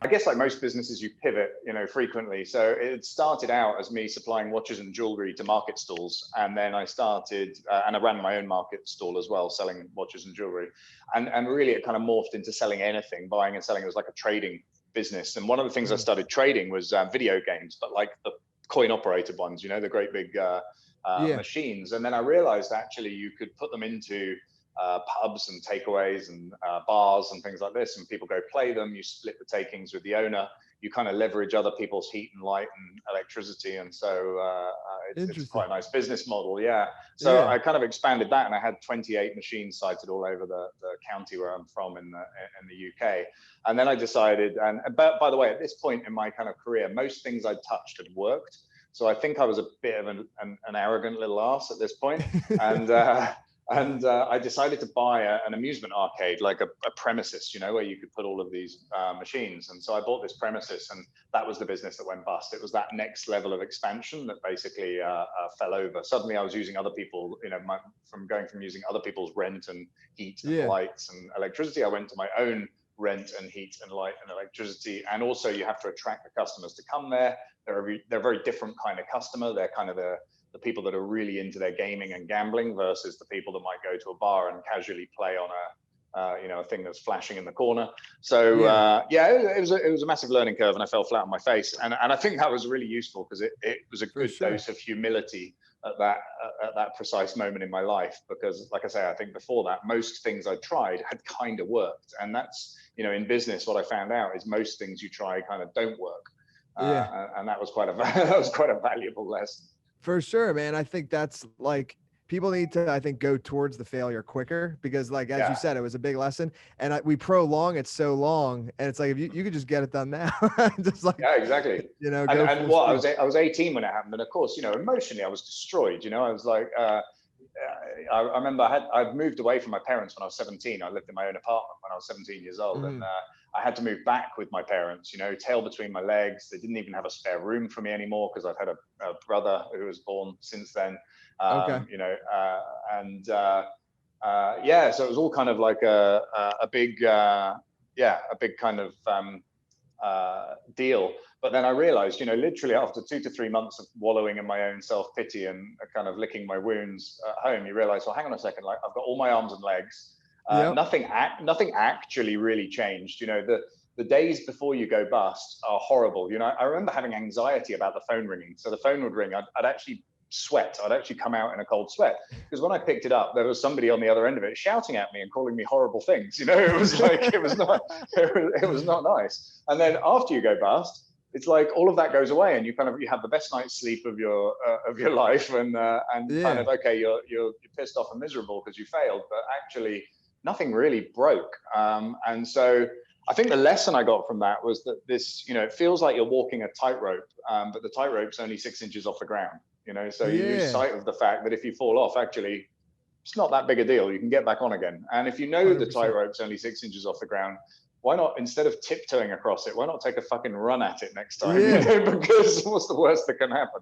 guess like most businesses, you pivot, frequently. So it started out as me supplying watches and jewelry to market stalls. And then I started, and I ran my own market stall as well, selling watches and jewelry. And really it kind of morphed into selling anything, buying and selling. It was like a trading business. And one of the things I started trading was video games, but like the coin operated ones, the great big machines. And then I realized actually you could put them into pubs and takeaways and bars and things like this, and people go play them. You split the takings with the owner. You kind of leverage other people's heat and light and electricity, and so it's quite a nice business model. So I kind of expanded that, and I had 28 machines sited all over the county where I'm from in the UK. And then I decided, and by the way, at this point in my kind of career, most things I touched had worked. So I think I was a bit of an arrogant little ass at this point, and I decided to buy an amusement arcade, like a premises, where you could put all of these machines. And so I bought this premises, and that was the business that went bust. It was that next level of expansion that basically fell over. Suddenly I was using other people, from using other people's rent and heat and lights and electricity, I went to my own rent and heat and light and electricity. And also you have to attract the customers to come there. They're a very different kind of customer. They're kind of the people that are really into their gaming and gambling versus the people that might go to a bar and casually play on a thing that's flashing in the corner. So it was a massive learning curve, and I fell flat on my face. And I think that was really useful because it was a good dose of humility at that precise moment in my life. Because like I say, I think before that, most things I tried had kind of worked. And that's, in business, what I found out is most things you try kind of don't work. And that was quite a valuable lesson. For sure, man. I think that's like, people need to, I think, go towards the failure quicker, because like, as you said, it was a big lesson, and we prolong it so long, and it's like, if you could just get it done now, just like, exactly. And what, I was 18 when it happened. And of course, emotionally I was destroyed. I was like, I remember I'd moved away from my parents when I was 17. I lived in my own apartment when I was 17 years old. And I had to move back with my parents, tail between my legs. They didn't even have a spare room for me anymore because I've had a brother who was born since then. So it was all kind of like a big kind of deal. But then I realized, literally after 2 to 3 months of wallowing in my own self-pity and kind of licking my wounds at home, you realize, well, hang on a second, like I've got all my arms and legs. Nothing actually really changed. The days before you go bust are horrible. I remember having anxiety about the phone ringing. So the phone would ring, I'd actually sweat. I'd actually come out in a cold sweat, because when I picked it up, there was somebody on the other end of it shouting at me and calling me horrible things. It was like, it was not nice. And then after you go bust, it's like all of that goes away, and you have the best night's sleep of your life, and kind of, okay, you're pissed off and miserable because you failed, but actually nothing really broke. And so I think the lesson I got from that was that this, it feels like you're walking a tightrope, but the tightrope's only 6 inches off the ground. So you lose sight of the fact that if you fall off, actually, it's not that big a deal. You can get back on again. And if you know 100%. The tightrope's only 6 inches off the ground, why not, instead of tiptoeing across it, why not take a fucking run at it next time? Because what's the worst that can happen?